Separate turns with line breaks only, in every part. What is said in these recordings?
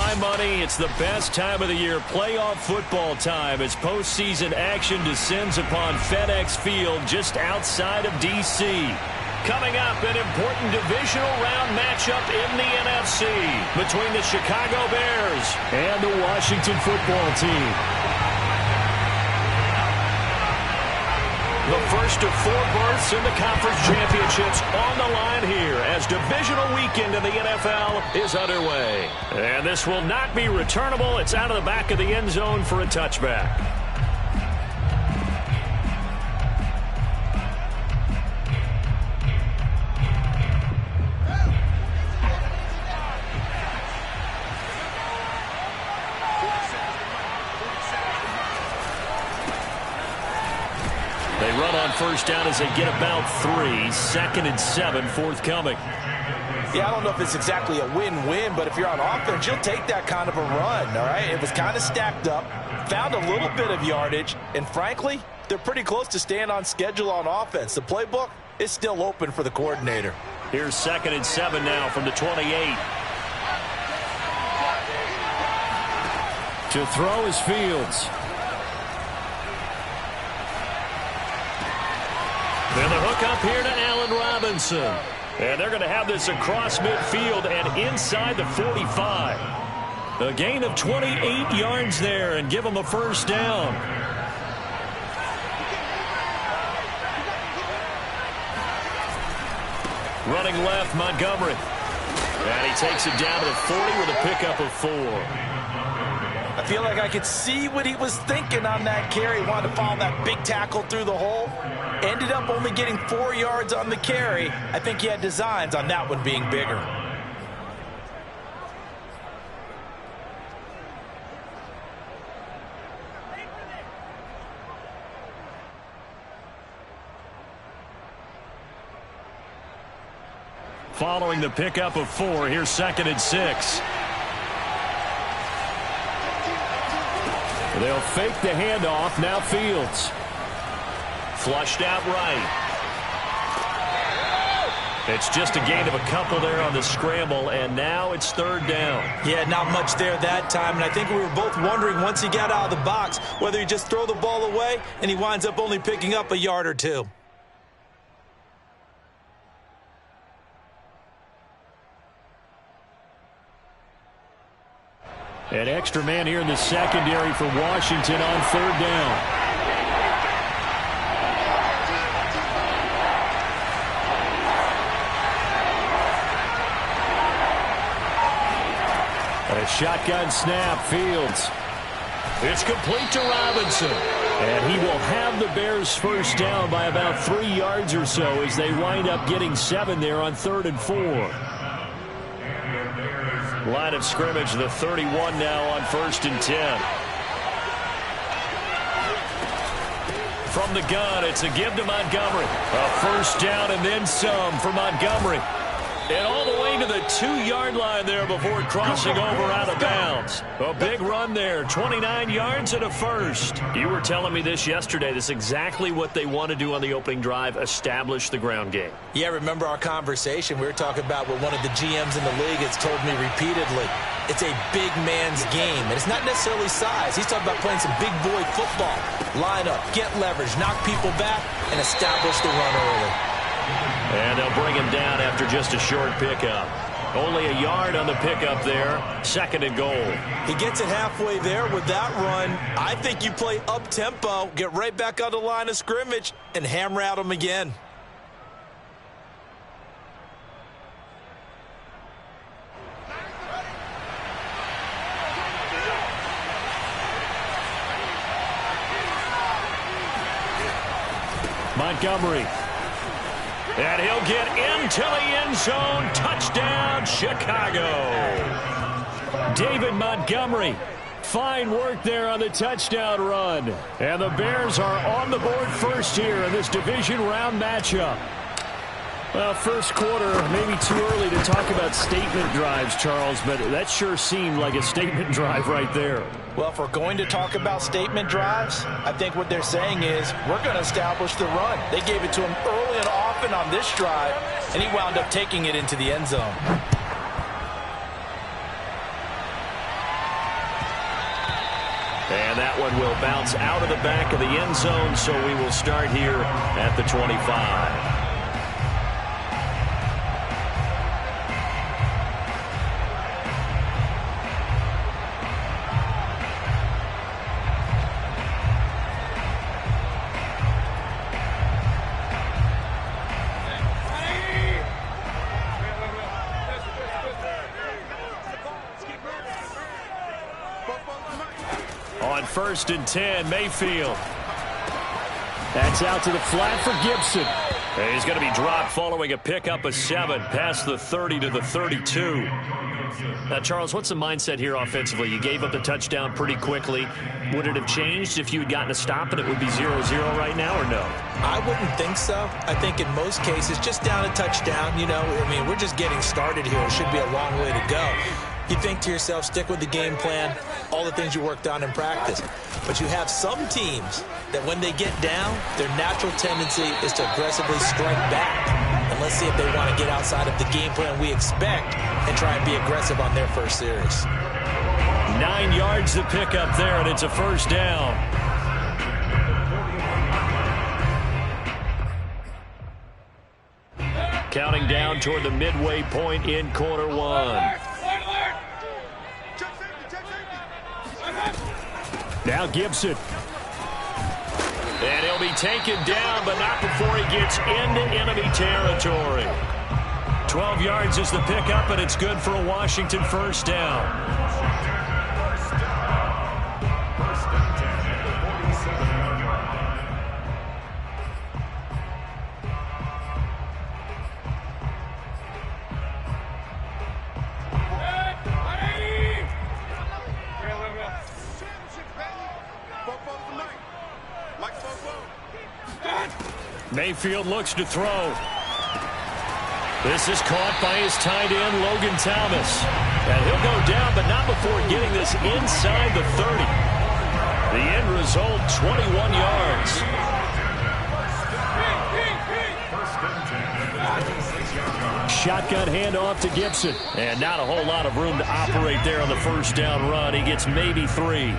my money, it's the best time of the year, playoff football time, as postseason action descends upon FedEx Field just outside of D.C. Coming up, an important divisional round matchup in the NFC between the Chicago Bears and the Washington football team. The first of 4 berths in the conference championships on the line here as divisional weekend in the NFL is underway. And this will not be returnable. It's out of the back of the end zone for a touchback. They run on first down as they get about 3. 2nd and 7 forthcoming.
Yeah, I don't know if it's exactly a win-win, but if you're on offense, you'll take that kind of a run, all right? It was kind of stacked up, found a little bit of yardage, and frankly, they're pretty close to staying on schedule on offense. The playbook is still open for the coordinator.
Here's 2nd and 7 now from the 28. To throw is Fields. And the hook up here to Allen Robinson. And they're going to have this across midfield and inside the 45. A gain of 28 yards there and give them a first down. Running left, Montgomery. And he takes it down to the 40 with a pickup of 4.
I feel like I could see what he was thinking on that carry. He wanted to follow that big tackle through the hole. Ended up only getting 4 yards on the carry. I think he had designs on that one being bigger.
Following the pickup of 4, here's 2nd and 6. They'll fake the handoff. Now Fields. Flushed out right. It's just a gain of a couple there on the scramble, and now it's 3rd down.
Yeah, not much there that time, and I think we were both wondering once he got out of the box whether he just throw the ball away, and he winds up only picking up a yard or 2.
An extra man here in the secondary for Washington on 3rd down. A shotgun snap, Fields. It's complete to Robinson. And he will have the Bears first down by about 3 yards or so as they wind up getting 7 there on 3rd and 4. Line of scrimmage, the 31 now on 1st and 10. From the gun, it's a give to Montgomery. A first down and then some for Montgomery. And all the way to the 2-yard line there before crossing over out of bounds. A big run there, 29 yards and a first. You were telling me this yesterday. This is exactly what they want to do on the opening drive, establish the ground game.
Yeah, remember our conversation? We were talking about what one of the GMs in the league has told me repeatedly. It's a big man's game, and it's not necessarily size. He's talking about playing some big boy football. Line up, get leverage, knock people back, and establish the run early.
And they'll bring him down after just a short pickup. Only a yard on the pickup there. 2nd and goal.
He gets it halfway there with that run. I think you play up-tempo, get right back on the line of scrimmage, and hammer at him again.
Montgomery. And he'll get into the end zone. Touchdown, Chicago. David Montgomery. Fine work there on the touchdown run. And the Bears are on the board first here in this division round matchup. Well, first quarter, maybe too early to talk about statement drives, Charles, but that sure seemed like a statement drive right there.
Well, if we're going to talk about statement drives, I think what they're saying is we're going to establish the run. They gave it to him early and often on this drive, and he wound up taking it into the end zone.
one will bounce out of the back of the end zone, so we will start here at the 25. On 1st and 10, Mayfield. That's out to the flat for Gibson. And he's going to be dropped following a pickup of 7 past the 30 to the 32. Now, Charles, what's the mindset here offensively? You gave up the touchdown pretty quickly. Would it have changed if you had gotten a stop and it would be 0-0 right now, or no?
I wouldn't think so. I think in most cases, just down a touchdown, we're just getting started here. It should be a long way to go. You think to yourself, stick with the game plan, all the things you worked on in practice. But you have some teams that when they get down, their natural tendency is to aggressively strike back. And let's see if they want to get outside of the game plan we expect and try and be aggressive on their first series.
9 yards to pick up there, and it's a first down. Counting down toward the midway point in quarter 1. Now Gibson. And he'll be taken down, but not before he gets into enemy territory. 12 yards is the pickup, and it's good for a Washington first down. Mayfield looks to throw. This is caught by his tight end, Logan Thomas. And he'll go down, but not before getting this inside the 30. The end result, 21 yards. Shotgun handoff to Gibson. And not a whole lot of room to operate there on the first down run. He gets maybe 3.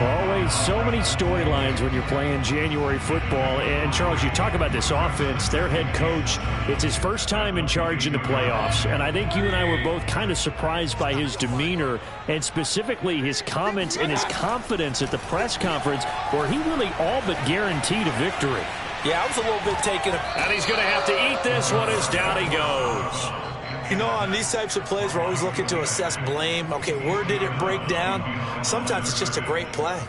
Always so many storylines when you're playing January football. And, Charles, you talk about this offense, their head coach, it's his first time in charge in the playoffs. And I think you and I were both kind of surprised by his demeanor and specifically his comments and his confidence at the press conference where he really all but guaranteed a victory.
Yeah, I was a little bit taken.
And he's going to have to eat this one as down he goes.
On these types of plays, we're always looking to assess blame. Okay, where did it break down? Sometimes it's just a great play.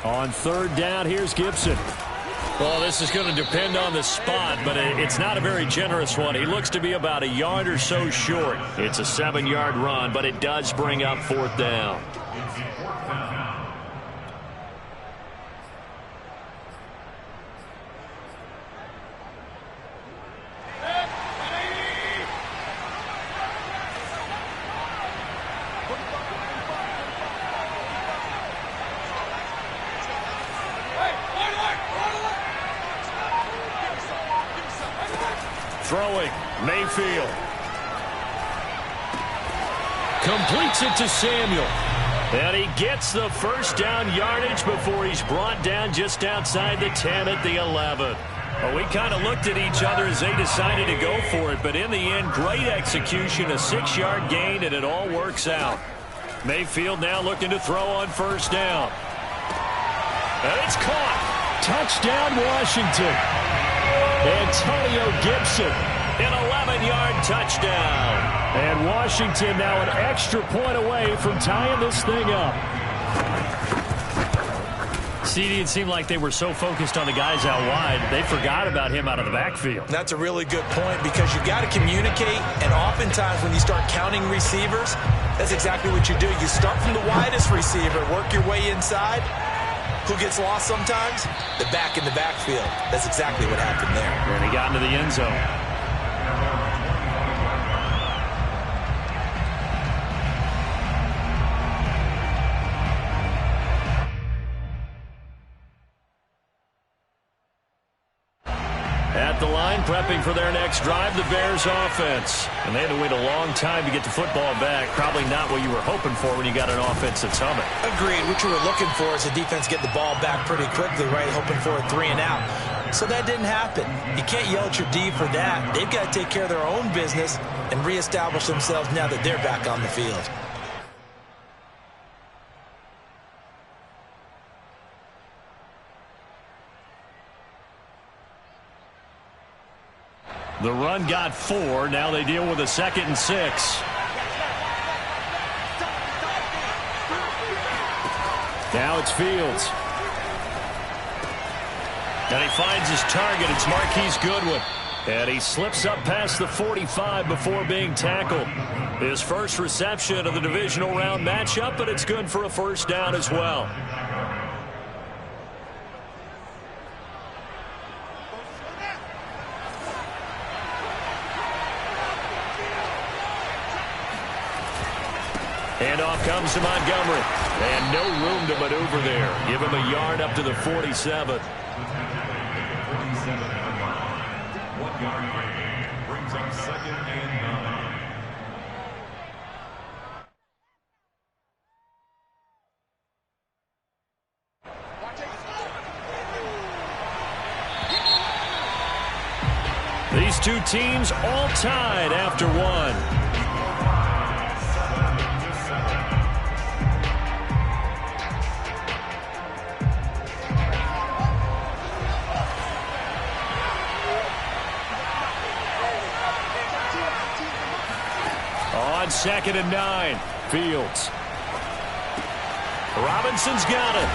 On 3rd down, here's Gibson.
Well, this is going to depend on the spot, but it's not a very generous one. He looks to be about a yard or so short. It's a 7-yard run, but it does bring up 4th down. Throwing, Mayfield. Completes it to Samuel. And he gets the first down yardage before he's brought down just outside the 10 at the 11. Well, we kind of looked at each other as they decided to go for it, but in the end, great execution, a 6-yard gain, and it all works out. Mayfield now looking to throw on first down. And it's caught.
Touchdown, Washington.
Antonio Gibson, an 11-yard touchdown.
And Washington now an extra point away from tying this thing up.
CD, it seemed like they were so focused on the guys out wide, they forgot about him out of the backfield.
That's a really good point because you got to communicate, and oftentimes when you start counting receivers, that's exactly what you do. You start from the widest receiver, work your way inside. Who gets lost sometimes? The back in the backfield. That's exactly what happened there.
And he got into the end zone. At the line, prepping for their next drive, the Bears offense. And they had to wait a long time to get the football back. Probably not what you were hoping for when you got an offense that's humming.
Agreed. What you were looking for is the defense get the ball back pretty quickly, right? Hoping for a 3-and-out. So that didn't happen. You can't yell at your D for that. They've got to take care of their own business and reestablish themselves now that they're back on the field.
The run got 4. Now they deal with a 2nd and 6. Now it's Fields. And he finds his target. It's Marquise Goodwin. And he slips up past the 45 before being tackled. His first reception of the divisional round matchup, but it's good for a first down as well. Handoff comes to Montgomery. And no room to maneuver there. Give him a yard up to the 47.
1 yard gain brings up 2nd and 9.
These two teams all tied after 1. On 2nd and 9, Fields. Robinson's got it.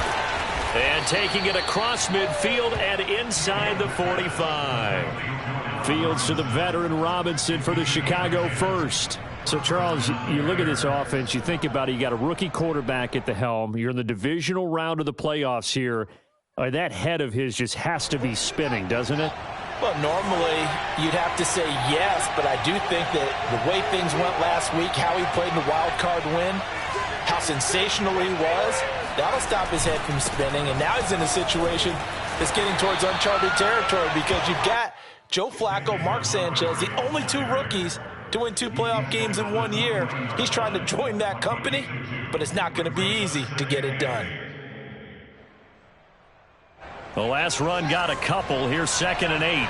And taking it across midfield and inside the 45. Fields to the veteran Robinson for the Chicago first.
So, Charles, you look at this offense, you think about it, you got a rookie quarterback at the helm. You're in the divisional round of the playoffs here. That head of his just has to be spinning, doesn't it?
Well, normally you'd have to say yes, but I do think that the way things went last week, how he played in the wild card win, how sensational he was, that'll stop his head from spinning. And now he's in a situation that's getting towards uncharted territory because you've got Joe Flacco, Mark Sanchez, the only 2 rookies to win 2 playoff games in 1 year. He's trying to join that company, but it's not going to be easy to get it done.
The last run got a couple. Here's 2nd and 8.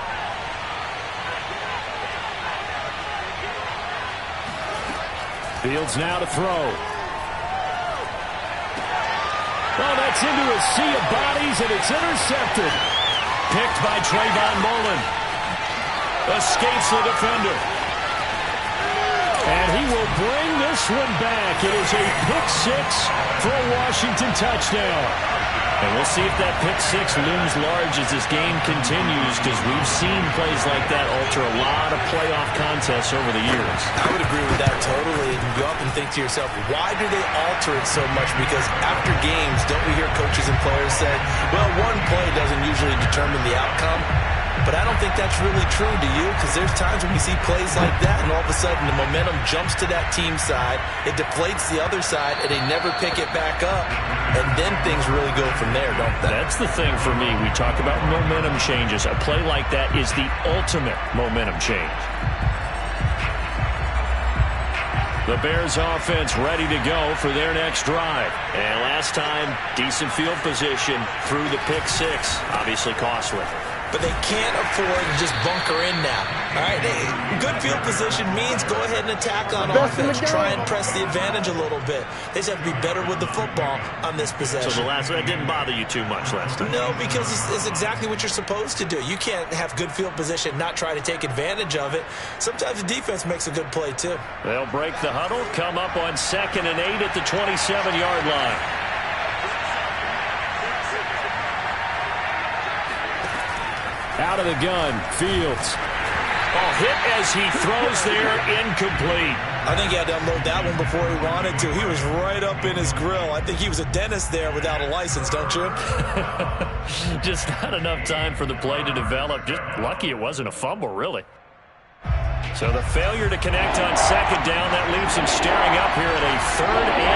Fields now to throw.
Oh, that's into a sea of bodies, and it's intercepted.
Picked by Trayvon Mullen. Escapes the defender.
And he will bring this one back. It is a pick-6 for a Washington touchdown.
And we'll see if that pick-6 looms large as this game continues, because we've seen plays like that alter a lot of playoff contests over the years.
I would agree with that totally. And you often think to yourself, why do they alter it so much? Because after games, don't we hear coaches and players say, well, one play doesn't usually determine the outcome? But I don't think that's really true, do you? Because there's times when we see plays like that, and all of a sudden the momentum jumps to that team side, it deflates the other side, and they never pick it back up. And then things really go from there, don't they?
That's the thing for me. We talk about momentum changes. A play like that is the ultimate momentum change. The Bears offense ready to go for their next drive. And last time, decent field position through the pick-6. Obviously costly.
But they can't afford to just bunker in now. All right, good field position means go ahead and attack on offense. Try and press the advantage a little bit. They just have to be better with the football on this possession.
So that didn't bother you too much last time?
No, because it's exactly what you're supposed to do. You can't have good field position, not try to take advantage of it. Sometimes the defense makes a good play, too.
They'll break the huddle, come up on 2nd and 8 at the 27-yard line.
Out of the gun, Fields.
Oh, hit as he throws there, incomplete.
I think he had to unload that one before he wanted to. He was right up in his grill. I think he was a dentist there without a license, don't you?
Just not enough time for the play to develop. Just lucky it wasn't a fumble, really. So the failure to connect on 2nd down, that leaves him staring up here at a 3rd and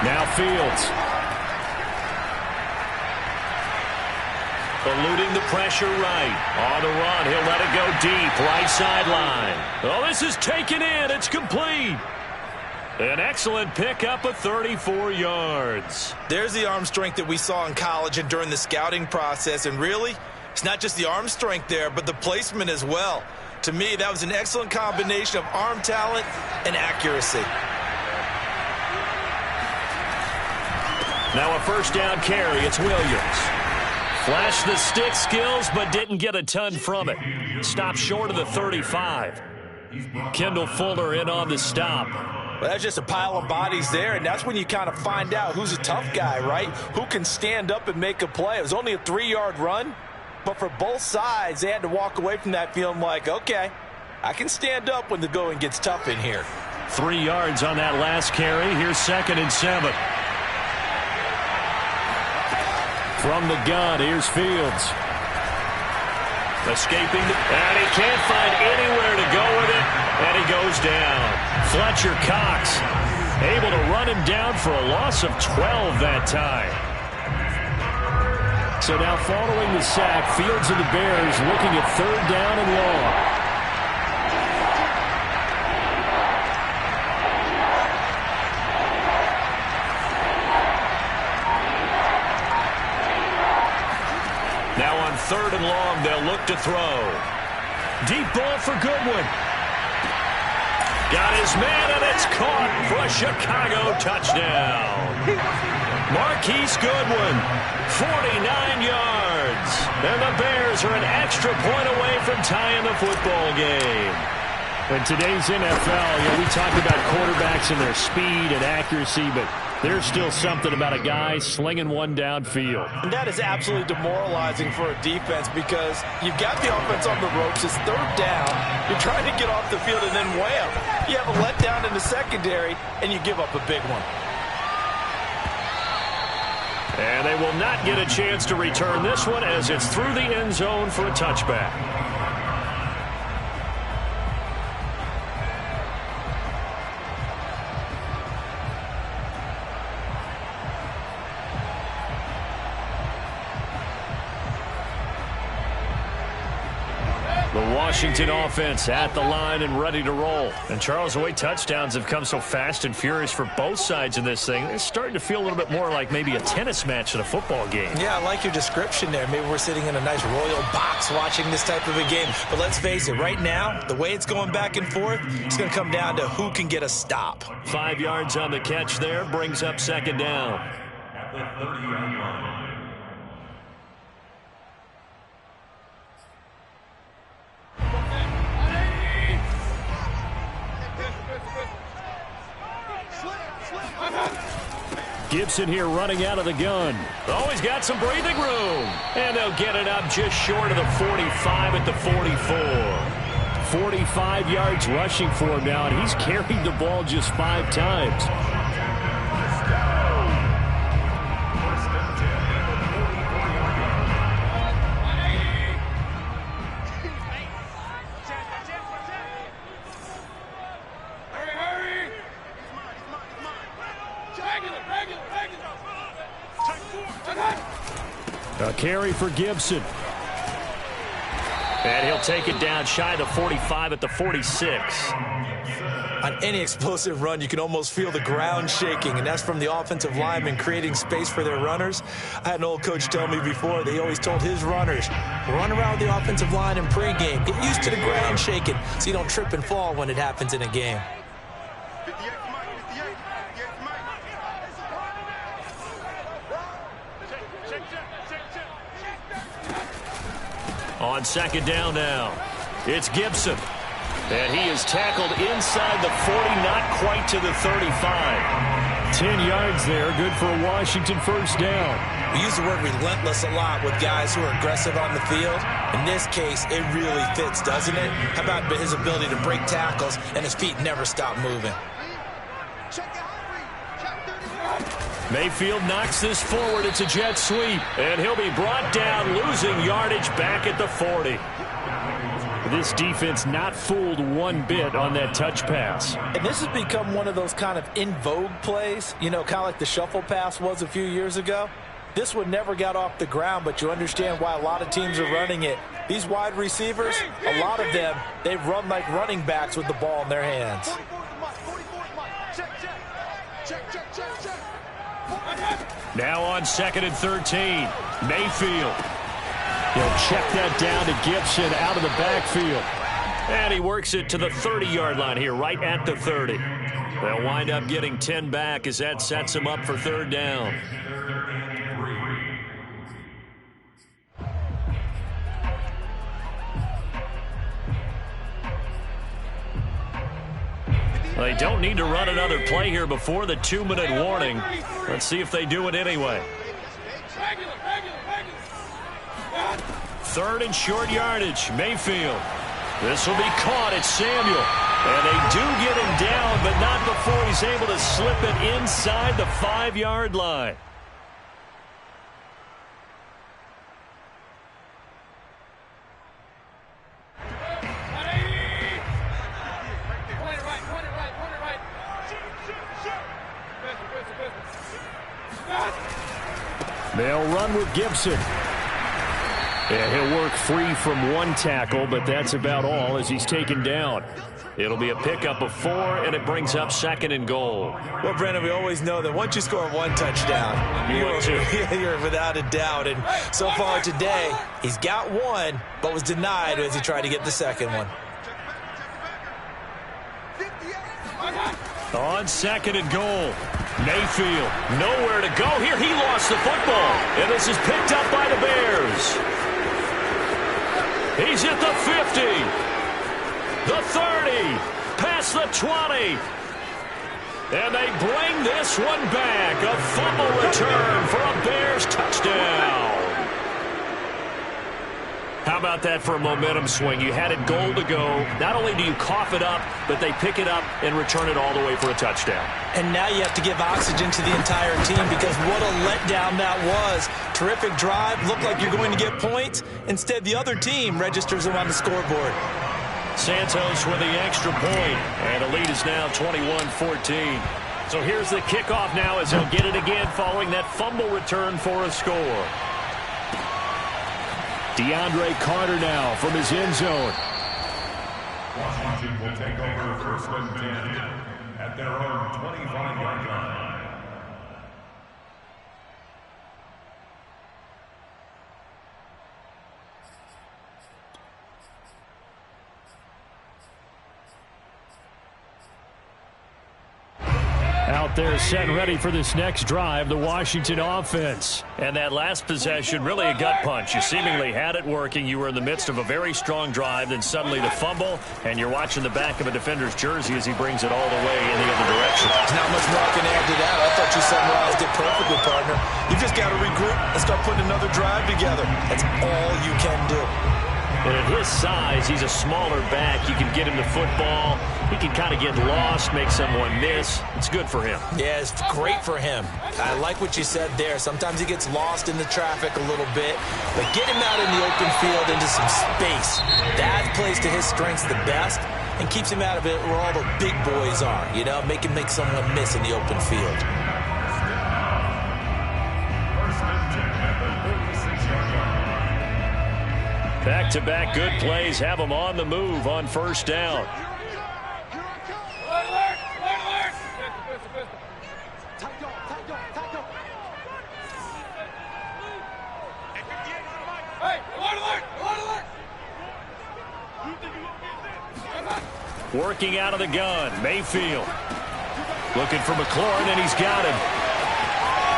8. Now Fields. The eluding the pressure right. On the run, he'll let it go deep, right sideline. Oh, this is taken in. It's complete. An excellent pickup of 34 yards.
There's the arm strength that we saw in college and during the scouting process. And really, it's not just the arm strength there, but the placement as well. To me, that was an excellent combination of arm talent and accuracy.
Now a first down carry. It's Williams. Flashed the stick skills, but didn't get a ton from it. Stopped short of the 35. Kendall Fuller in on the stop.
Well, that's just a pile of bodies there, and that's when you kind of find out who's a tough guy, right? Who can stand up and make a play. It was only a 3-yard run, but for both sides, they had to walk away from that feeling like, okay, I can stand up when the going gets tough in here.
3 yards on that last carry. Here's 2nd and 7. From the gun, here's Fields. Escaping, and he can't find anywhere to go with it, and he goes down. Fletcher Cox able to run him down for a loss of 12 that time. So now following the sack, Fields and the Bears looking at 3rd down and long. Now on 3rd and long, they'll look to throw. Deep ball for Goodwin. Got his man, and it's caught for a Chicago touchdown. Marquise Goodwin, 49 yards. And the Bears are an extra point away from tying the football game.
In today's NFL, we talk about quarterbacks and their speed and accuracy, but there's still something about a guy slinging one downfield.
And that is absolutely demoralizing for a defense because you've got the offense on the ropes. It's 3rd down. You're trying to get off the field and then wham. You have a letdown in the secondary, and you give up a big one.
And they will not get a chance to return this one as it's through the end zone for a touchback. Washington offense at the line and ready to roll. And Charles, the way touchdowns have come so fast and furious for both sides in this thing, it's starting to feel a little bit more like maybe a tennis match in a football game.
Yeah, I like your description there. Maybe we're sitting in a nice royal box watching this type of a game. But let's face it, right now, the way it's going back and forth, it's going to come down to who can get a stop.
5 yards on the catch there, brings up 2nd down.
At the 30-yard line.
Gibson here running out of the gun.
Oh, he's got some breathing room. And they'll get it up just short of the 45 at the 44.
45 yards rushing for him now, and he's carried the ball just 5 times. A carry for Gibson.
And he'll take it down shy of the 45 at the 46.
On any explosive run, you can almost feel the ground shaking, and that's from the offensive linemen creating space for their runners. I had an old coach tell me before, they always told his runners, run around the offensive line in pregame. Get used to the ground shaking so you don't trip and fall when it happens in a game.
On 2nd down now, it's Gibson. And he is tackled inside the 40, not quite to the 35.
10 yards there, good for a Washington first down.
We use the word relentless a lot with guys who are aggressive on the field. In this case, it really fits, doesn't it? How about his ability to break tackles and his feet never stop moving?
Mayfield knocks this forward. It's a jet sweep. And he'll be brought down, losing yardage back at the 40.
This defense not fooled one bit on that touch pass.
And this has become one of those kind of in vogue plays, you know, kind of like the shuffle pass was a few years ago. This one never got off the ground, but you understand why a lot of teams are running it. These wide receivers, a lot of them, they run like running backs with the ball in their hands.
Now on 2nd and 13, Mayfield. He'll check that down to Gibson out of the backfield. And he works it to the 30-yard line here, right at the 30. They'll wind up getting 10 back as that sets him up for 3rd down. They don't need to run another play here before the 2-minute warning. Let's see if they do it anyway. 3rd and short yardage, Mayfield. This will be caught. It's Samuel. And they do get him down, but not before he's able to slip it inside the 5-yard line. They'll run with Gibson. Yeah, he'll work free from one tackle, but that's about all as he's taken down. It'll be a pickup of 4, and it brings up 2nd and goal.
Well, Brandon, we always know that once you score 1 touchdown, you're without a doubt. And so far today, he's got 1, but was denied as he tried to get the 2nd one.
On 2nd and goal, Mayfield, nowhere to go here. He lost the football, and this is picked up by the Bears. He's at the 50, the 30, past the 20. And they bring this one back. A fumble return for a Bears touchdown. How about that for a momentum swing? You had it goal to go. Not only do you cough it up, but they pick it up and return it all the way for a touchdown.
And now you have to give oxygen to the entire team because what a letdown that was. Terrific drive. Looked like you're going to get points. Instead, the other team registers them on the scoreboard.
Santos with the extra point. And the lead is now 21-14. So here's the kickoff now as he'll get it again following that fumble return for a score. DeAndre Carter now from his end zone.
Washington will take over 1st and 10 at their own 25-yard line.
Out there set and ready for this next drive, the Washington offense.
And that last possession, really a gut punch. You seemingly had it working. You were in the midst of a very strong drive, then suddenly the fumble, and you're watching the back of a defender's jersey as he brings it all the way in the other direction.
There's not much more I can add to that. I thought you summarized it perfectly, partner. You just got to regroup and start putting another drive together. That's all you can do.
And at his size, he's a smaller back. You can get him the football. He can kind of get lost, make someone miss. It's good for him.
Yeah, it's great for him. I like what you said there. Sometimes he gets lost in the traffic a little bit, but get him out in the open field into some space. That plays to his strengths the best and keeps him out of it where all the big boys are, you know, make him make someone miss in the open field.
Back-to-back good plays have him on the move on 1st down. Working out of the gun, Mayfield. Looking for McLaurin, and he's got him.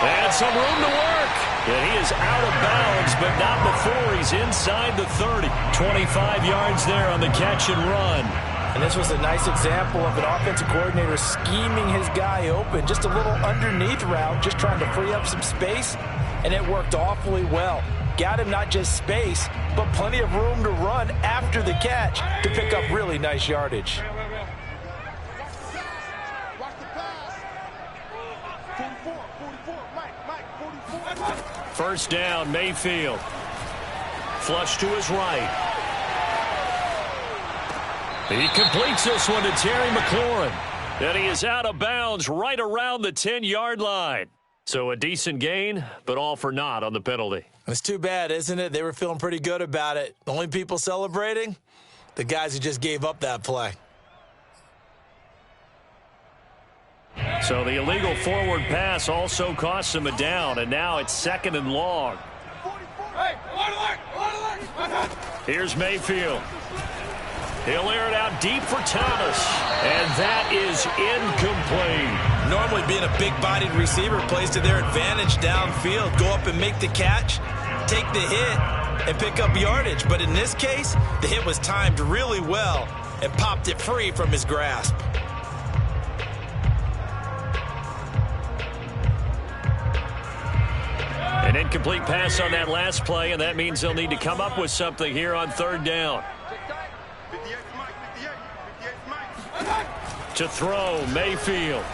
And some room to work. And he is out of bounds, but not before he's inside the 30. 25 yards there on the catch and run.
And this was a nice example of an offensive coordinator scheming his guy open. Just a little underneath route, just trying to free up some space, and it worked awfully well. Got him not just space, but plenty of room to run after the catch to pick up really nice yardage.
First down, Mayfield. Flush to his right. He completes this one to Terry McLaurin. And he is out of bounds right around the 10-yard line.
So a decent gain, but all for naught on the penalty.
It's too bad, isn't it? They were feeling pretty good about it. The only people celebrating? The guys who just gave up that play.
So the illegal forward pass also costs him a down, and now it's 2nd and long. Here's Mayfield. He'll air it out deep for Thomas, and that is incomplete.
Normally being a big-bodied receiver plays to their advantage downfield. Go up and make the catch, take the hit, and pick up yardage. But in this case, the hit was timed really well and popped it free from his grasp.
An incomplete pass on that last play, and that means they'll need to come up with something here on 3rd down. To throw, Mayfield.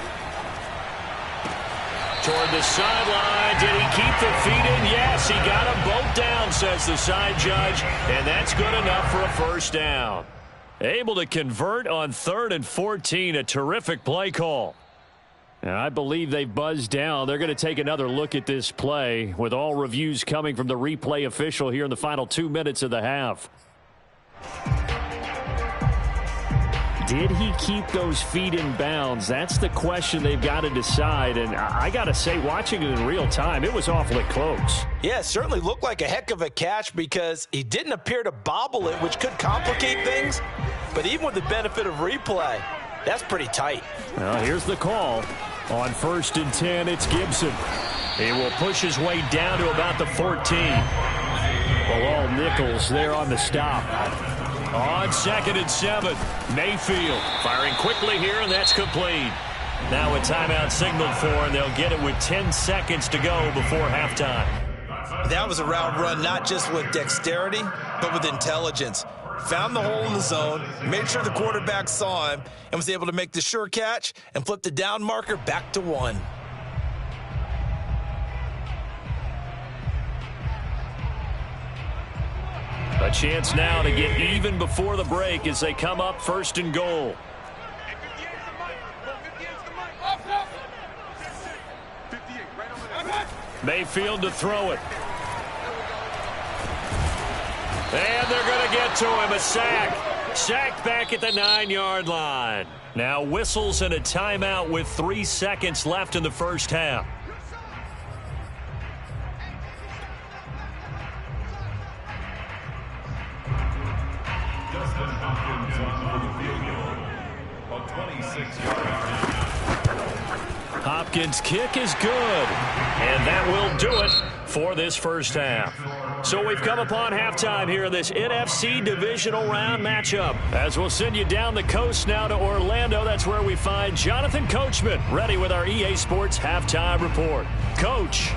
Toward the sideline. Did he keep the feet in? Yes, he got them both down, says the side judge, and that's good enough for a 1st down. Able to convert on 3rd and 14, a terrific play call. And I believe they buzzed down. They're going to take another look at this play with all reviews coming from the replay official here in the final 2 minutes of the half. Did he keep those feet in bounds? That's the question they've got to decide. And I got to say, watching it in real time, it was awfully close.
Yeah, it certainly looked like a heck of a catch because he didn't appear to bobble it, which could complicate things. But even with the benefit of replay, that's pretty tight.
Well, here's the call. On 1st and 10, it's Gibson. He will push his way down to about the 14. Bilal Nichols there on the stop. On 2nd and 7, Mayfield firing quickly here, and that's complete. Now a timeout signaled for, and they'll get it with 10 seconds to go before halftime.
That was a route run not just with dexterity, but with intelligence. Found the hole in the zone, made sure the quarterback saw him, and was able to make the sure catch and flip the down marker back to 1.
A chance now to get even before the break as they come up 1st and goal. Mayfield to throw it. And they're going to get to him. A sack. Sacked back at the 9-yard line. Now whistles and a timeout with 3 seconds left in the 1st half. Hopkins' kick is good, and that will do it for this 1st half. So we've come upon halftime here in this NFC Divisional Round matchup. As we'll send you down the coast now to Orlando, that's where we find Jonathan Coachman ready with our EA Sports Halftime Report. Coach.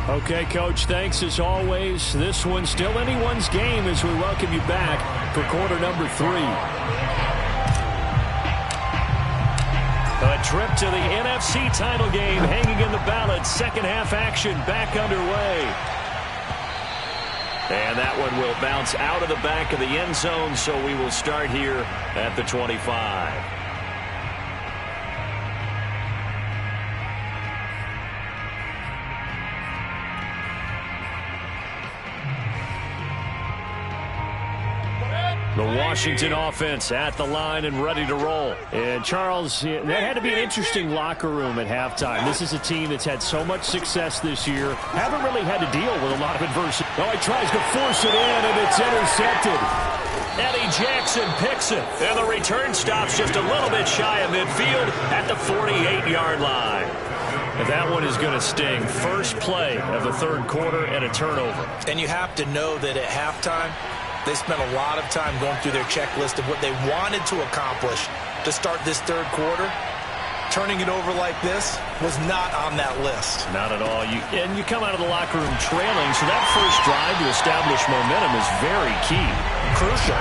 Okay, Coach, thanks as always. This one's still anyone's game as we welcome you back for quarter number 3. A trip to the NFC title game hanging in the balance. 2nd half action back underway. And that one will bounce out of the back of the end zone, so we will start here at the 25. The Washington offense at the line and ready to roll. And, Charles, that had to be an interesting locker room at halftime. This is a team that's had so much success this year. Haven't really had to deal with a lot of adversity. Oh, he tries to force it in, and it's intercepted. Eddie Jackson picks it. And the return stops just a little bit shy of midfield at the 48-yard line. And that one is going to sting. First play of the 3rd quarter and a turnover.
And you have to know that at halftime, they spent a lot of time going through their checklist of what they wanted to accomplish to start this 3rd quarter. Turning it over like this was not on that list.
Not at all. And you come out of the locker room trailing, so that first drive to establish momentum is very key.
Crucial.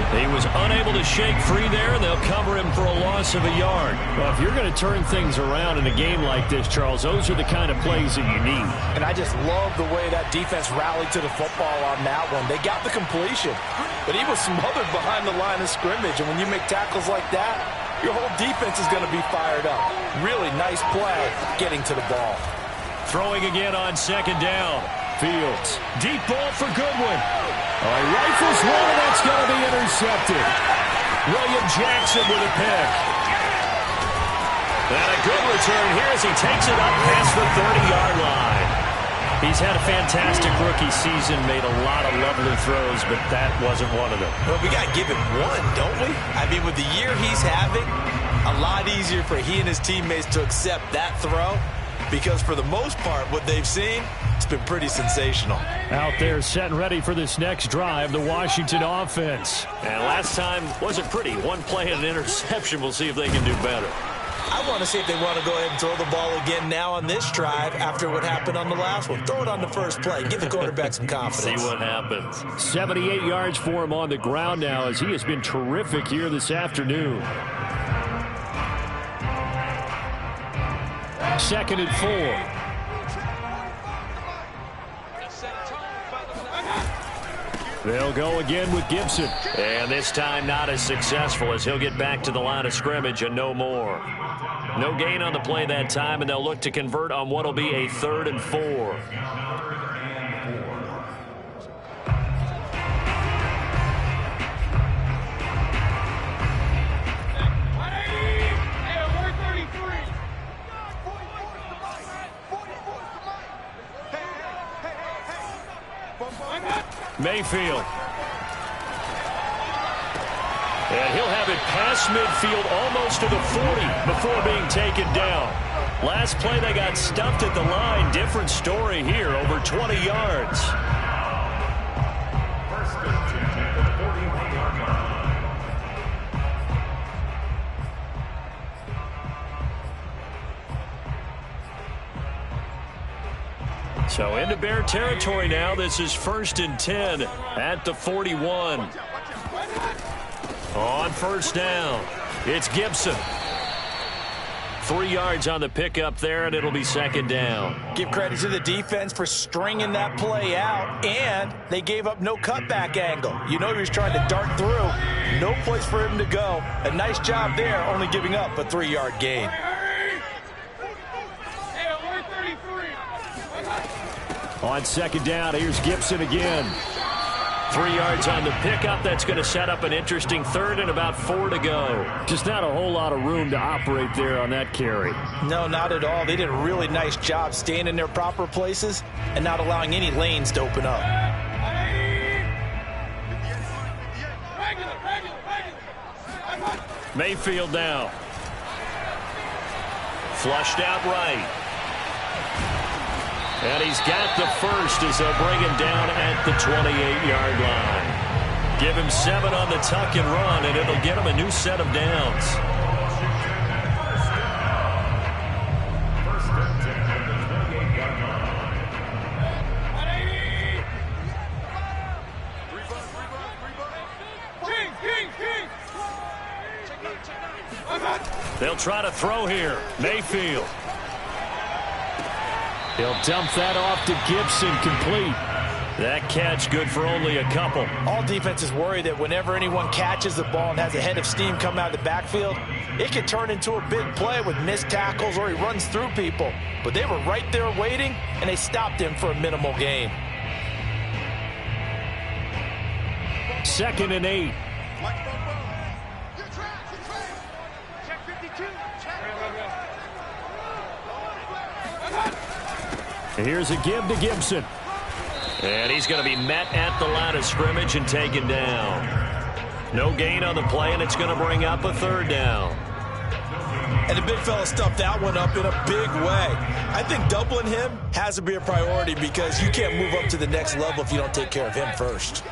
He was unable to shake free there, and they'll cover him for a loss of a yard.
Well, if you're going to turn things around in a game like this, Charles, those are the kind of plays that you need.
And I just love the way that defense rallied to the football on that one. They got the completion, but he was smothered behind the line of scrimmage. And when you make tackles like that, your whole defense is going to be fired up. Really nice play getting to the ball.
Throwing again on second down. Fields. Deep ball for Goodwin.
Rifles one, and that's going to be intercepted.
William Jackson with a pick. And a good return here as he takes it up past the 30-yard line. He's had a fantastic rookie season, made a lot of lovely throws, but that wasn't one of them.
Well, we got to give him one, don't we? I mean, with the year he's having, a lot easier for he and his teammates to accept that throw, because for the most part, what they've seen, it's been pretty sensational.
Out there set and ready for this next drive, the Washington offense.
And last time wasn't pretty. One play and an interception. We'll see if they can do better.
I want to see if they want to go ahead and throw the ball again now on this drive after what happened on the last one. Throw it on the first play. Give the quarterback some confidence.
See what happens.
78 yards for him on the ground now as he has been terrific here this afternoon. 2nd and 4. They'll go again with Gibson.
And this time not as successful as he'll get back to the line of scrimmage and no more. No gain on the play that time, and they'll look to convert on what will be a 3rd and 4. Mayfield. And he'll have it past midfield almost to the 40 before being taken down. Last play they got stuffed at the line. Different story here, over 20 yards. So into Bear territory now. This is 1st and 10 at the 41. On 1st down, it's Gibson. 3 yards on the pickup there, and it'll be 2nd down.
Give credit to the defense for stringing that play out, and they gave up no cutback angle. You know he was trying to dart through. No place for him to go. A nice job there, only giving up a 3-yard gain.
On 2nd down, here's Gibson again.
3 yards on the pickup. That's going to set up an interesting 3rd and about 4 to go.
Just not a whole lot of room to operate there on that carry.
No, not at all. They did a really nice job staying in their proper places and not allowing any lanes to open up.
Mayfield now. Flushed out right. And he's got the first as they'll bring him down at the 28-yard line. Give him 7 on the tuck and run, and it'll get him a new set of downs. They'll try to throw here. Mayfield.
He'll dump that off to Gibson, complete.
That catch good for only a couple.
All defenses worry that whenever anyone catches the ball and has a head of steam come out of the backfield, it can turn into a big play with missed tackles or he runs through people. But they were right there waiting, and they stopped him for a minimal gain.
2nd and 8. Here's a give to Gibson.
And he's going to be met at the line of scrimmage and taken down. No gain on the play, and it's going to bring up a 3rd down.
And the big fella stuffed that one up in a big way. I think doubling him has to be a priority because you can't move up to the next level if you don't take care of him first.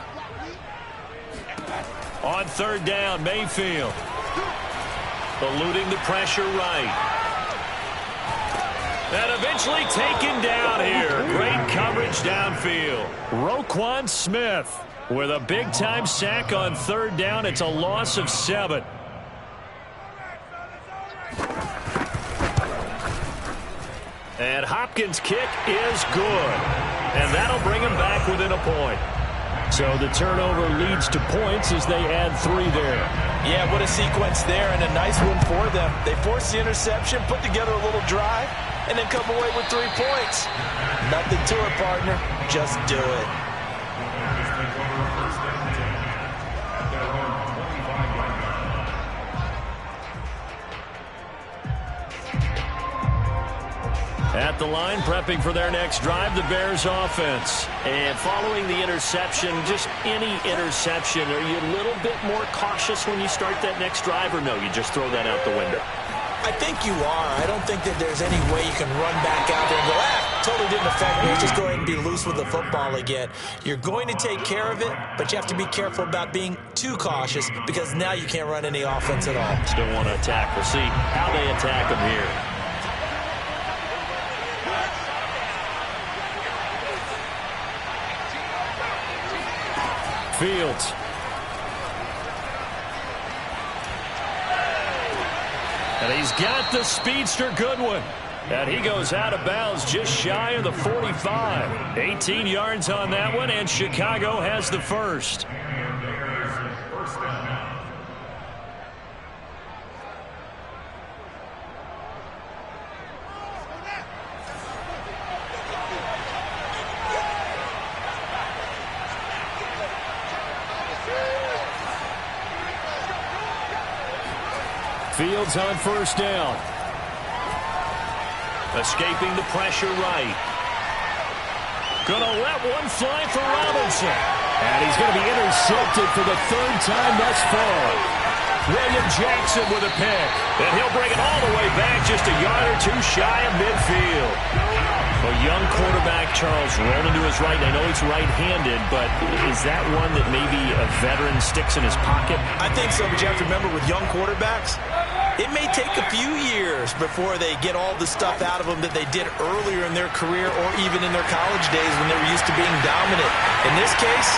On 3rd down, Mayfield. Eluding the pressure right. And eventually taken down here. Great coverage downfield.
Roquan Smith. With a big-time sack on third down, it's a loss of 7. And Hopkins' kick is good. And that'll bring him back within a point. So the turnover leads to points as they add 3 there.
Yeah, what a sequence there, and a nice one for them. They force the interception, put together a little drive, and then come away with 3 points. Nothing to it, partner. Just do it.
At the line, prepping for their next drive, the Bears offense. And following the interception, just any interception, are you a little bit more cautious when you start that next drive, or no, you just throw that out the window?
I think you are. I don't think that there's any way you can run back out there and go, totally didn't affect me. Just go ahead and be loose with the football again. You're going to take care of it, but you have to be careful about being too cautious because now you can't run any offense at all.
Still want to attack. We'll see how they attack them here. Fields. And he's got the speedster Goodwin. And he goes out of bounds just shy of the 45. 18 yards on that one, and Chicago has the first. Fields on first down. Escaping the pressure right. Gonna let one fly for Robinson. And he's going to be intercepted for the 3rd time thus far. William Jackson with a pick. And he'll bring it all the way back just a yard or 2 shy of midfield. A young quarterback, Charles, rolling to his right. I know he's right-handed, but is that one that maybe a veteran sticks in his pocket?
I think so, but you have to remember with young quarterbacks, it may take a few years before they get all the stuff out of them that they did earlier in their career or even in their college days when they were used to being dominant. In this case,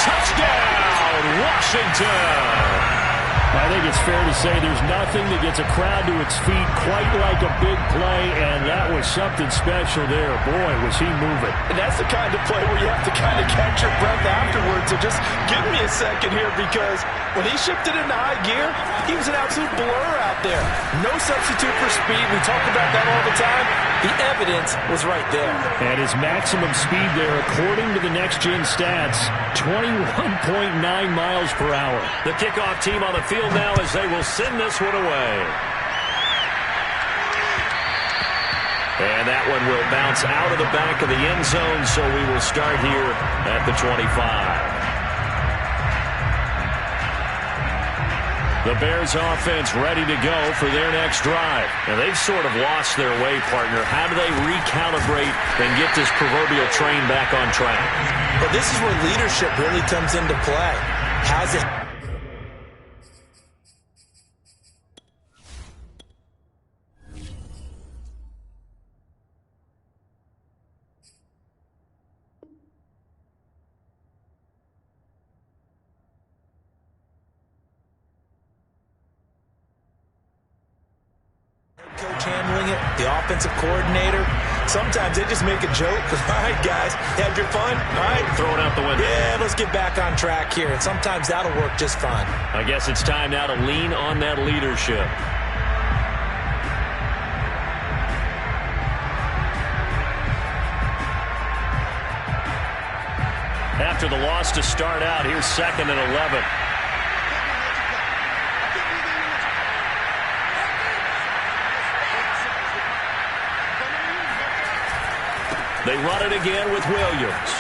touchdown, Washington! I think it's fair to say there's nothing that gets a crowd to its feet quite like a big play, and that was something special there. Boy, was he moving.
And that's the kind of play where you have to kind of catch your breath afterwards. So just give me a second here, because when he shifted into high gear, he was an absolute blur out there. No substitute for speed. We talk about that all the time. The evidence was right there.
And his maximum speed there, according to the next-gen stats, 21.9 miles per hour. The kickoff team on the field now as they will send this one away. And that one will bounce out of the back of the end zone, so we will start here at the 25. The Bears offense ready to go for their next drive. And they've sort of lost their way, partner. How do they recalibrate and get this proverbial train back on track?
Well, this is where leadership really comes into play. How's it? Coach handling it, the offensive coordinator. Sometimes they just make a joke. All right, guys, had your fun? All right.
Throw it out the window.
Yeah, let's get back on track here. And sometimes that'll work just fine.
I guess it's time now to lean on that leadership. After the loss to start out, here's 2nd and 11. They run it again with Williams.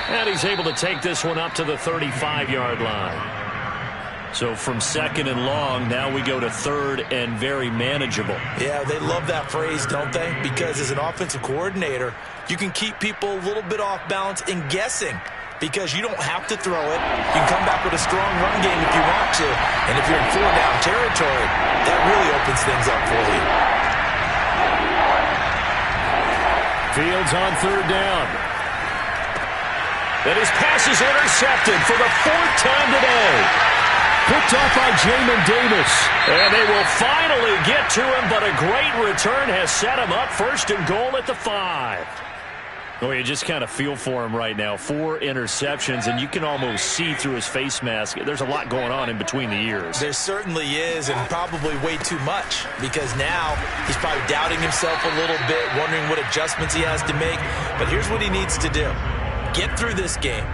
And he's able to take this one up to the 35-yard line. So from 2nd and long, now we go to 3rd and very manageable.
Yeah, they love that phrase, don't they? Because as an offensive coordinator, you can keep people a little bit off balance and guessing because you don't have to throw it. You can come back with a strong run game if you want to. And if you're in 4-down territory, that really opens things up for you.
Fields on 3rd down.
And his pass is intercepted for the 4th time today.
Picked off by Jamin Davis.
And they will finally get to him, but a great return has set him up 1st and goal at the 5.
Oh, you just kind of feel for him right now. 4 interceptions, and you can almost see through his face mask. There's a lot going on in between the ears.
There certainly is, and probably way too much, because now he's probably doubting himself a little bit, wondering what adjustments he has to make. But here's what he needs to do. Get through this game.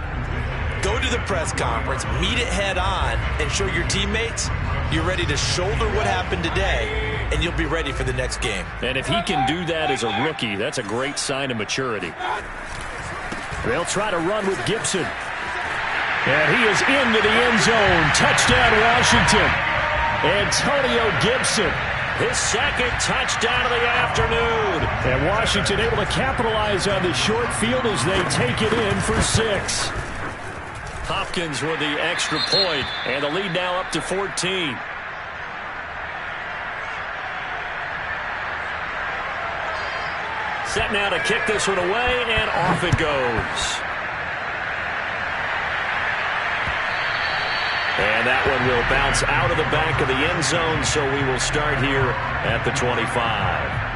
Go to the press conference, meet it head on, and show your teammates you're ready to shoulder what happened today, and you'll be ready for the next game.
And if he can do that as a rookie, that's a great sign of maturity. They'll try to run with Gibson. And he is into the end zone. Touchdown, Washington. Antonio Gibson.
His 2nd touchdown of the afternoon.
And Washington able to capitalize on the short field as they take it in for 6.
Hopkins with the extra point, and the lead now up to 14. Set now to kick this one away, and off it goes. And that one will bounce out of the back of the end zone, so we will start here at the 25.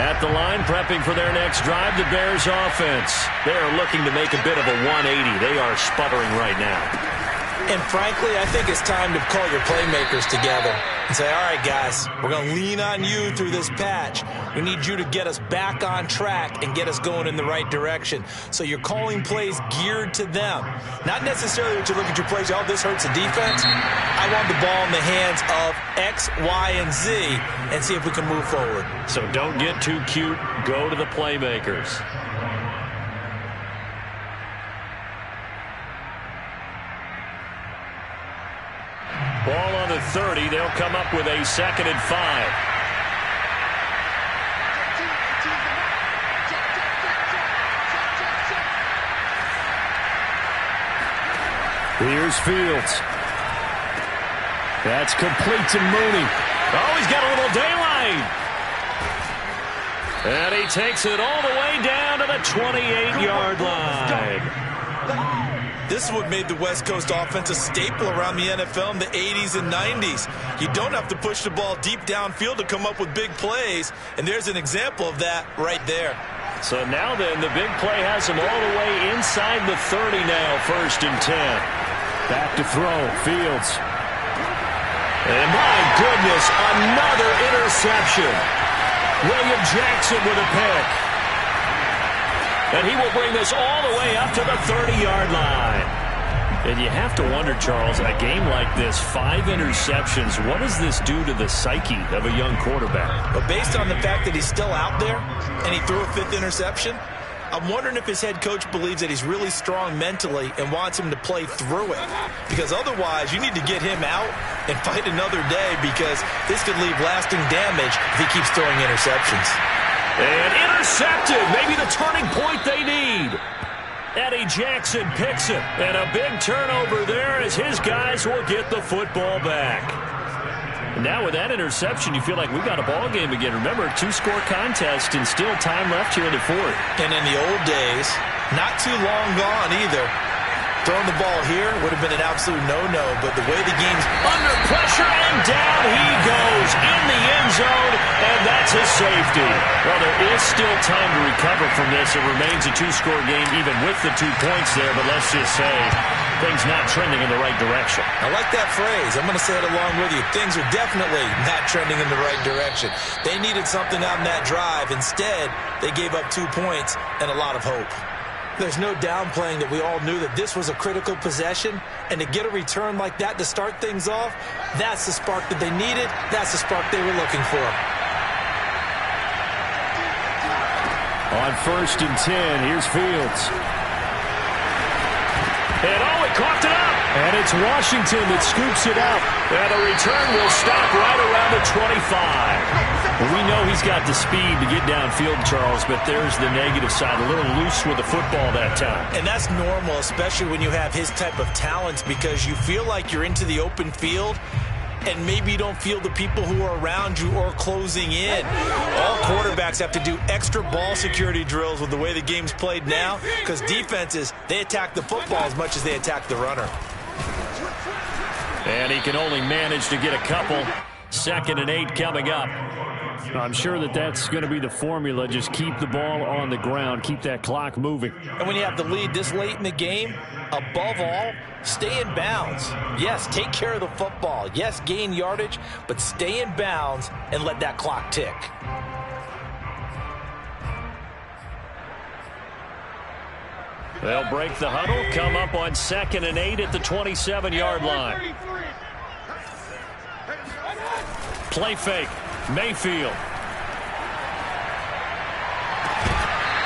At the line, prepping for their next drive, the Bears offense. They are looking to make a bit of a 180. They are sputtering right now.
And frankly, I think it's time to call your playmakers together and say, all right, guys, we're going to lean on you through this patch. We need you to get us back on track and get us going in the right direction. So you're calling plays geared to them. Not necessarily that you look at your plays, oh, this hurts the defense. I want the ball in the hands of X, Y, and Z and see if we can move forward.
So don't get too cute. Go to the playmakers. Ball on the 30. They'll come up with a 2nd and 5.
Here's Fields. That's complete to Mooney.
Oh, he's got a little daylight. And he takes it all the way down to the 28-yard line.
This is what made the West Coast offense a staple around the NFL in the 80s and 90s. You don't have to push the ball deep downfield to come up with big plays, and there's an example of that right there.
So now then, the big play has him all the way inside the 30 now, 1st and 10.
Back to throw, Fields.
And my goodness, another interception. William Jackson with a pick. And he will bring this all the way up to the 30-yard line.
And you have to wonder, Charles, a game like this, 5 interceptions, what does this do to the psyche of a young quarterback?
But based on the fact that he's still out there and he threw a 5th interception, I'm wondering if his head coach believes that he's really strong mentally and wants him to play through it. Because otherwise, you need to get him out and fight another day, because this could leave lasting damage if he keeps throwing interceptions.
And intercepted, maybe the turning point they need. Eddie Jackson picks it, and a big turnover there as his guys will get the football back. And now with that interception, you feel like we've got a ball game again. Remember, 2-score contest and still time left here in the 4th.
And in the old days, not too long gone either, throwing the ball here would have been an absolute no-no, but the way the game's
under pressure, and down he goes in the end zone, and that's a safety.
Well, there is still time to recover from this. It remains a 2-score game even with the 2 points there, but let's just say things not trending in the right direction.
I like that phrase. I'm going to say it along with you. Things are definitely not trending in the right direction. They needed something on that drive. Instead, they gave up 2 points and a lot of hope. There's no downplaying that we all knew that this was a critical possession, and to get a return like that to start things off, that's the spark that they needed. That's the spark they were looking for.
On 1st and 10, here's Fields.
And oh, he coughed it up.
And it's Washington that scoops it out.
And the return will stop right around the 25.
Well, we know he's got the speed to get downfield, Charles, but there's the negative side. A little loose with the football that time.
And that's normal, especially when you have his type of talents, because you feel like you're into the open field and maybe you don't feel the people who are around you or closing in. All quarterbacks have to do extra ball security drills with the way the game's played now, because defenses, they attack the football as much as they attack the runner.
And he can only manage to get a couple. 2nd and 8 coming up. I'm sure that's going to be the formula. Just keep the ball on the ground. Keep that clock moving.
And when you have the lead this late in the game, above all, stay in bounds. Yes, take care of the football. Yes, gain yardage, but stay in bounds and let that clock tick.
They'll break the huddle, come up on 2nd and 8 at the 27-yard line. Play fake. Mayfield.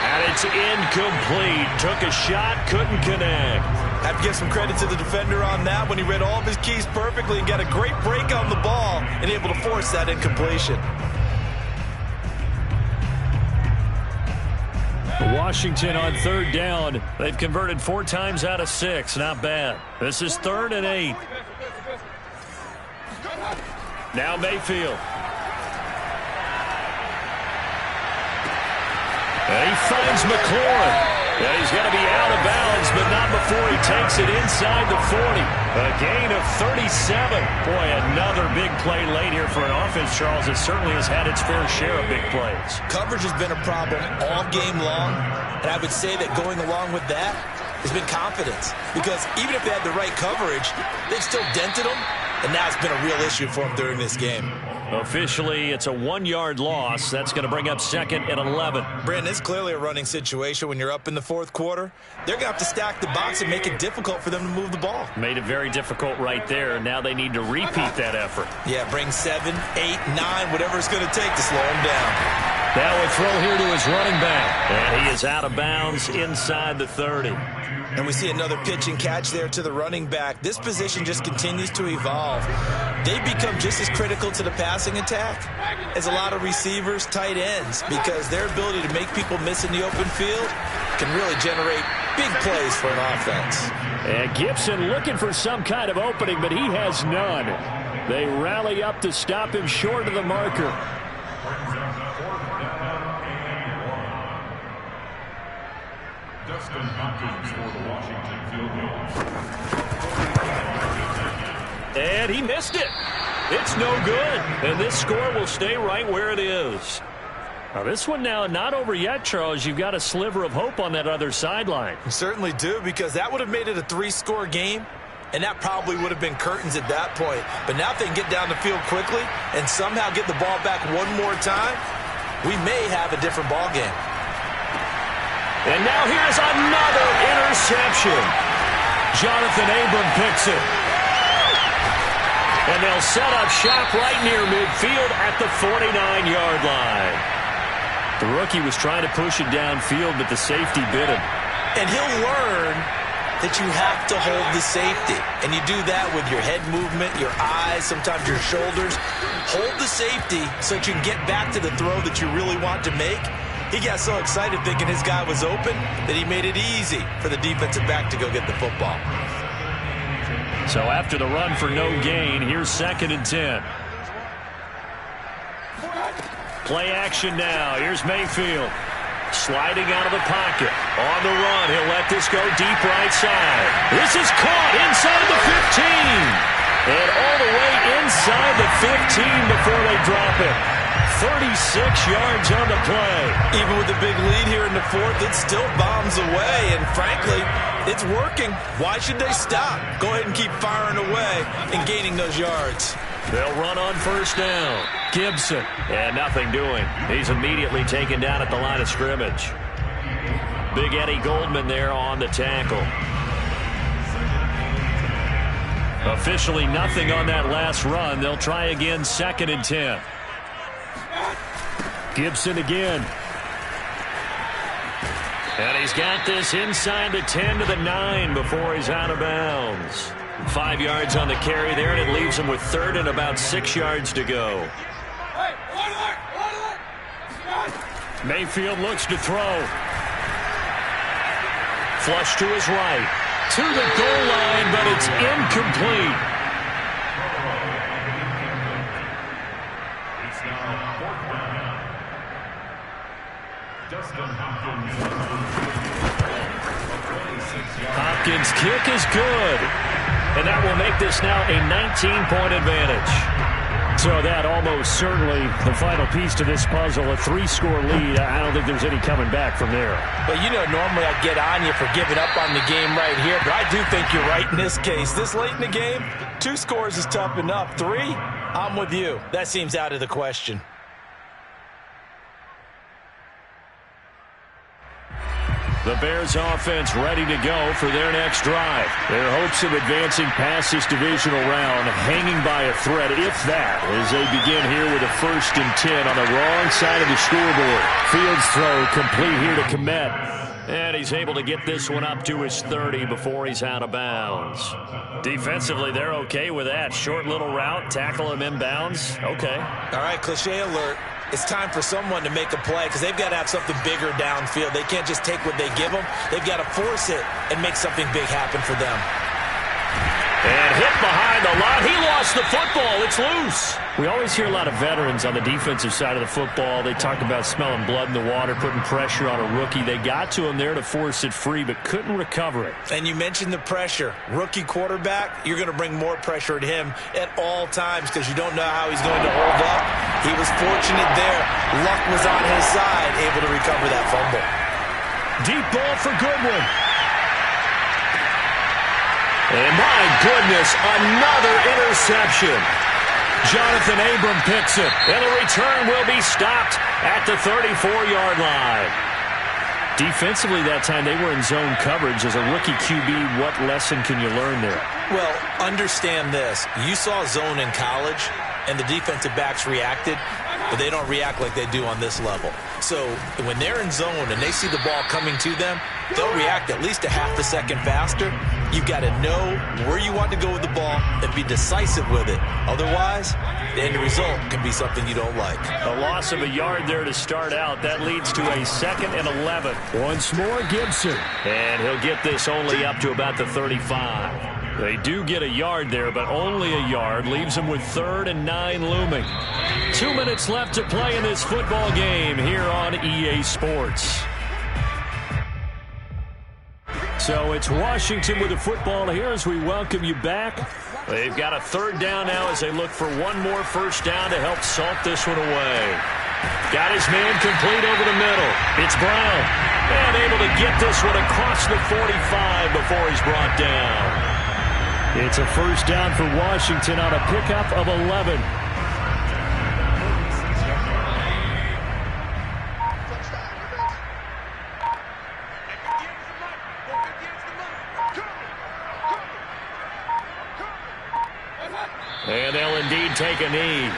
And it's incomplete. Took a shot, couldn't connect.
Have to give some credit to the defender on that when he read all of his keys perfectly and got a great break on the ball and able to force that incompletion.
Washington on 3rd down. They've converted 4 times out of 6. Not bad. This is 3rd and 8. Now Mayfield. And he finds McLaurin. And he's going to be out of bounds, but not before he takes it inside the 40. A gain of 37. Boy, another big play late here for an offense, Charles. It certainly has had its fair share of big plays.
Coverage has been a problem all game long, and I would say that going along with that has been confidence. Because even if they had the right coverage, they've still dented them, and now it's been a real issue for them during this game.
Officially, it's a 1-yard loss. That's going to bring up 2nd and 11.
Brandon, it's clearly a running situation when you're up in the 4th quarter. They're going to have to stack the box and make it difficult for them to move the ball.
Made it very difficult right there. Now they need to repeat that effort.
Yeah, bring 7, 8, 9, whatever it's going to take to slow him down.
Now a throw here to his running back. And he is out of bounds inside the 30.
And we see another pitch and catch there to the running back. This position just continues to evolve. They become just as critical to the passing attack as a lot of receivers, tight ends, because their ability to make people miss in the open field can really generate big plays for an offense.
And Gibson looking for some kind of opening, but he has none. They rally up to stop him short of the marker.
Dustin Hopkins for the Washington field goal.
And he missed it. It's no good. And this score will stay right where it is. Now this one now not over yet, Charles. You've got a sliver of hope on that other sideline.
You certainly do, because that would have made it a 3-score game, and that probably would have been curtains at that point. But now if they can get down the field quickly and somehow get the ball back one more time, we may have a different ball game.
And now here's another interception. Jonathan Abram picks it. And they'll set up shop right near midfield at the 49-yard line. The rookie was trying to push it downfield, but the safety bit him.
And he'll learn that you have to hold the safety. And you do that with your head movement, your eyes, sometimes your shoulders. Hold the safety so that you can get back to the throw that you really want to make. He got so excited thinking his guy was open that he made it easy for the defensive back to go get the football.
So after the run for no gain, here's 2nd and 10. Play action now. Here's Mayfield. Sliding out of the pocket. On the run. He'll let this go deep right side. This is caught inside the 15. And all the way inside the 15 before they drop it. 36 yards on the play.
Even with the big lead here in the 4th, it still bombs away. And frankly, it's working. Why should they stop? Go ahead and keep firing away and gaining those yards.
They'll run on 1st down. Gibson. And nothing doing. He's immediately taken down at the line of scrimmage. Big Eddie Goldman there on the tackle. Officially nothing on that last run. They'll try again, 2nd and 10. Gibson again. And he's got this inside the 10 to the 9 before he's out of bounds. 5 yards on the carry there, and it leaves him with 3rd and about 6 yards to go. Mayfield looks to throw. Flush to his right. To the goal line, but it's incomplete.
It's now 4th down. Justin Hopkins.
Hopkins' kick is good. And that will make this now a 19-point advantage.
So that almost certainly the final piece to this puzzle, a 3-score lead. I don't think there's any coming back from there.
But, you know, normally I'd get on you for giving up on the game right here, but I do think you're right in this case. This late in the game, 2 scores is tough enough. 3, I'm with you. That seems out of the question.
The Bears offense ready to go for their next drive. Their hopes of advancing past this divisional round hanging by a thread, if that, as they begin here with a 1st and 10 on the wrong side of the scoreboard.
Fields throw complete here to Komet.
And he's able to get this one up to his 30 before he's out of bounds. Defensively, they're okay with that. Short little route, tackle him inbounds. Okay.
All right, cliche alert. It's time for someone to make a play because they've got to have something bigger downfield. They can't just take what they give them. They've got to force it and make something big happen for them.
And hit behind the line. He lost the football. It's loose.
We always hear a lot of veterans on the defensive side of the football. They talk about smelling blood in the water, putting pressure on a rookie. They got to him there to force it free, but couldn't recover it.
And you mentioned the pressure. Rookie quarterback, you're going to bring more pressure at him at all times because you don't know how he's going to hold up. He was fortunate there. Luck was on his side, able to recover that fumble.
Deep ball for Goodwin.
And my goodness, another interception. Jonathan Abram picks it, and the return will be stopped at the 34-yard line. Defensively that time, they were in zone coverage. As a rookie QB, what lesson can you learn there?
Well, understand this. You saw zone in college, and the defensive backs reacted, but they don't react like they do on this level. So when they're in zone and they see the ball coming to them, they'll react at least a half a second faster. You've got to know where you want to go with the ball and be decisive with it. Otherwise, the end result can be something you don't like.
A loss of a yard there to start out. That leads to a 2nd and 11. Once more, Gibson.
And he'll get this only up to about the 35.
They do get a yard there, but only a yard. Leaves them with 3rd and 9 looming. 2 minutes left to play in this football game here on EA Sports. So it's Washington with the football here as we welcome you back.
They've got a 3rd down now as they look for one more 1st down to help salt this one away. Got his man complete over the middle. It's Brown. And able to get this one across the 45 before he's brought down.
It's a 1st down for Washington on a pickup of 11.
And they'll indeed take a knee.